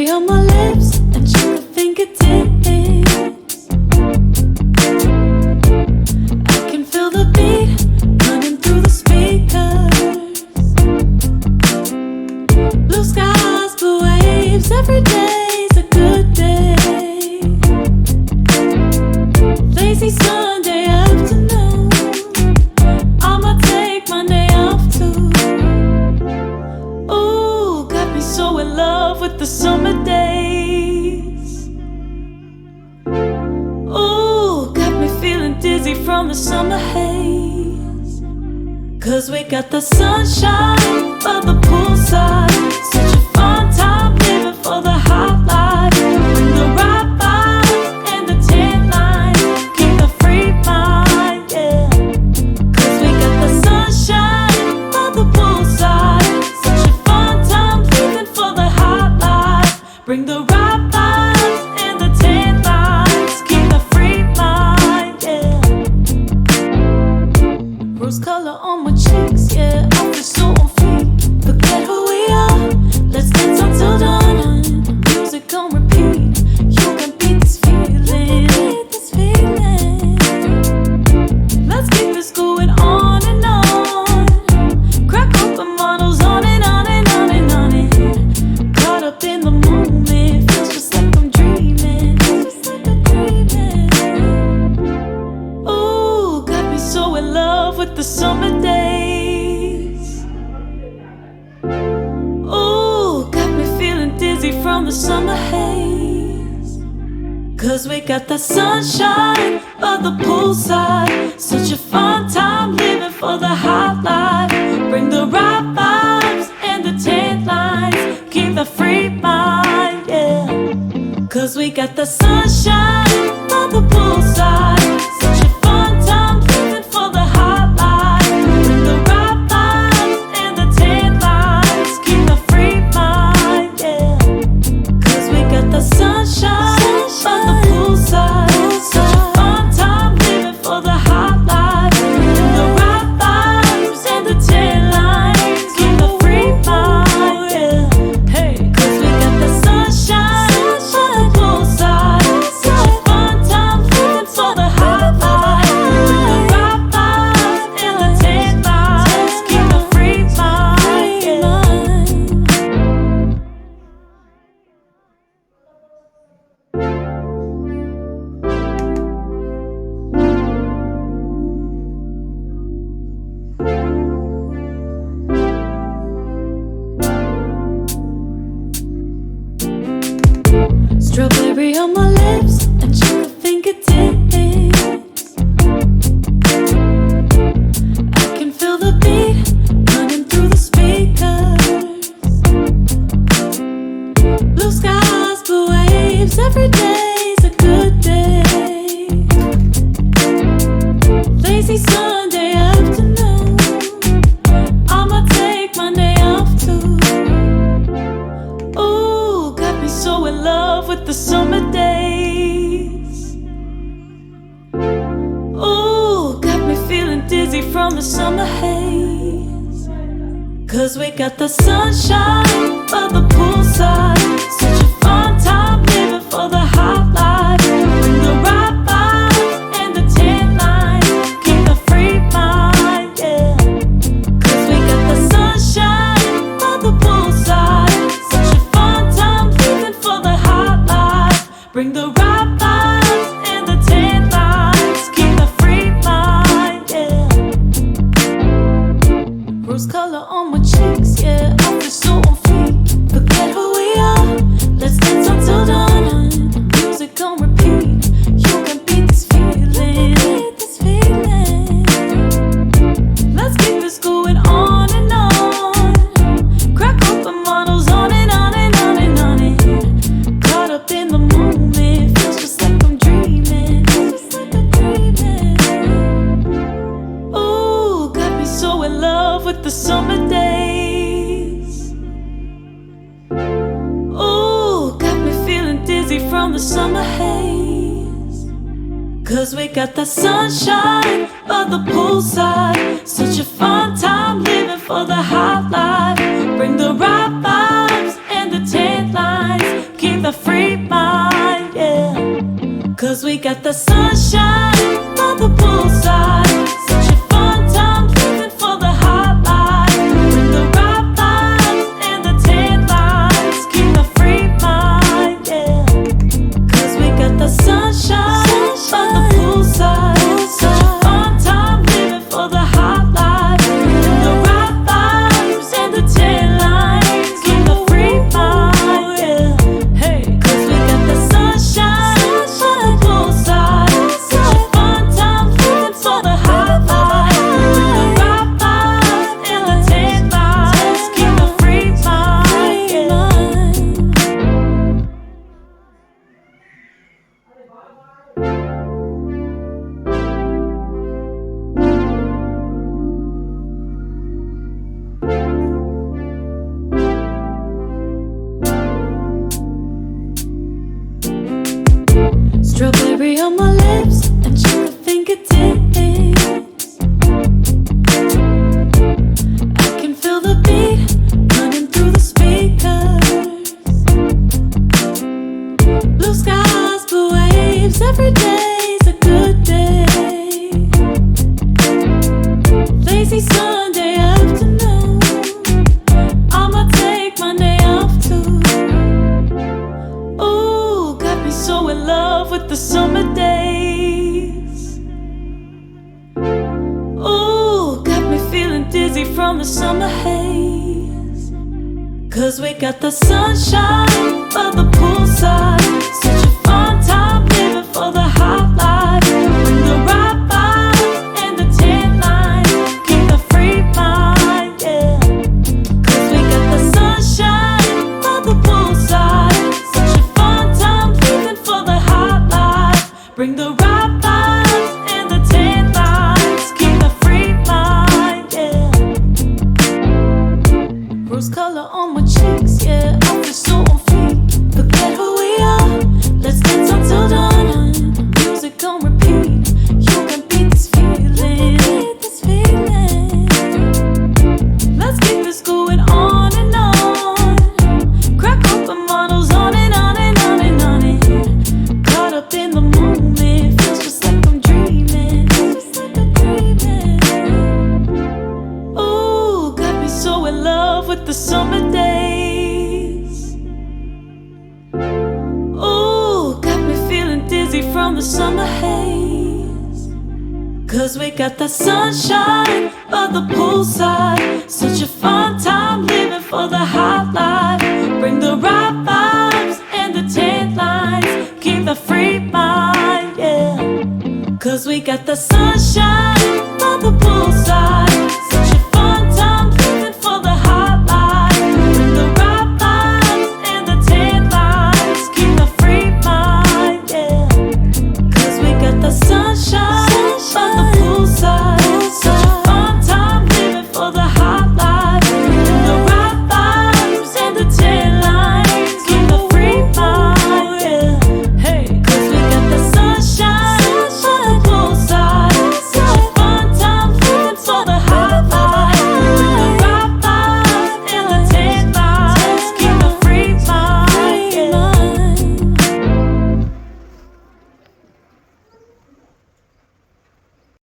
Strawberry on my lips and sugar fingertips. I can feel the beat running through the speakers. Blue skies, blue waves, every day's a good day. Lazy Sunday afternoon, I'ma take Monday off too. Ooh, got me so in love with the summer days. Ooh, got me feeling dizzy from the summer haze. Cause we got the sunshine by the poolside. Such a fun time living for the hot life. Bring the right vibes and the tan lines. Keep the free mind, yeah. Cause we got the sunshine by the poolside. Such a fun time living for the hot life. Bring the right vibes and the tan lines. Keep the free mind, yeah. Rose color on my cheeks, yeah. I feel so on fleek. Forget who we are, let's dance until dawn. Music on repeat, you can beat this feeling. Let's keep this going on and on. Crack open bottles on and on and on and on it. Caught up in the moment, feels just like I'm dreaming. Ooh, got me so in love with the summer days. Ooh, got me feeling dizzy from the summer haze. Cause we got the sunshine by the poolside. Such a fun time living for the hot life. Bring the right vibes and the tan lines. Keep the free mind, yeah. Cause we got the sunshine by the poolside. Such a fun time living for the hot life. Bring the right vibes and the tan lines. Keep the free mind, yeah. Cause we got the sunshine by the poolside. Such a fun time living for the hot life. Bring the right vibes and the tan lines. Keep the free mind, yeah. Hey, cause we got the sunshine by the poolside. Such a fun time living for the hot life. Bring the right vibes and the tan lines. Keep the free mind, yeah. Strawberry on my lips and sugar fingertips. I can feel the beat running through the speakers. Blue skies, blue waves, every day's a good day. Lazy Sunday afternoon, I'ma take Monday off too. Ooh, got me so in love with the summer days. Ooh, got me feeling dizzy from the summer haze. Cause we got the sunshine by the poolside. Such a fun time living for the hot life. Bring the right vibes and the tan lines. Keep the free mind, yeah. Cause we got the sunshine by the poolside. Such a fun time living for the hot life. Bring the right vibes and the tan lines. Keep the free mind, yeah. Rose color on my cheeks, yeah. I feel so on fleek. Forget who we are, let's dance until dawn. Music on repeat, you can beat this feeling. Let's keep this going on and on. Crack open bottles on and on and on and on it. Caught up in the moment, feels just like I'm dreaming. Ooh, got me so in love with the summer days. Ooh, got me feeling dizzy from the summer haze. Cause we got the sunshine by the poolside. Such a fun time living for the hot life. Bring the right vibes and the tan lines. the sunshine by the poolside. Such a fun time living for the hot life. With the right vibes and the tan lines. Keep a free mind, yeah. Cause we got the sunshine by the poolside. Such a fun time living for the hot life. With the right vibes and the tan lines. Keep a free mind, yeah. Hey, cause we got the sunshine by the poolside. Such a fun time living for the hot life. With the right vibes and the tan lines. Keep a free mind, yeah. Strawberry on my lips and sugar fingertips. I can feel the beat running through the speakers. Blue skies, blue waves, every day's a good day. Lazy Sunday afternoon, I'ma take my day off too. Ooh, got me so in love with the summer days. Ooh, got me feeling dizzy from the summer haze. Cause we got the sunshine by the poolside. Such a fun time living for the hot life. Bring the right vibes and the tan lines. Keep a free mind, yeah. Cause we got the sunshine by the poolside. Such a fun time living for the hot life. Bring the right vibes and the tan lines. Keep a free mind, yeah. Rose color on my cheeks, yeah. I feel so on fleek. Forget who we are. Let's dance until dawn. Music on repeat. You can beat this feeling. Let's keep this going on and on. Crack open bottles on and on and on and on and caught up in the moment. Feels just like I'm dreaming. Just like I'm dreaming. Ooh, got me so in love with the summer days. Ooh, got me feeling dizzy from the summer haze. Cause we got the sunshine by the poolside. Such a fun time living for the hot life. Bring the right vibes and the tan lines. Keep the free mind, yeah. Cause we got the sunshine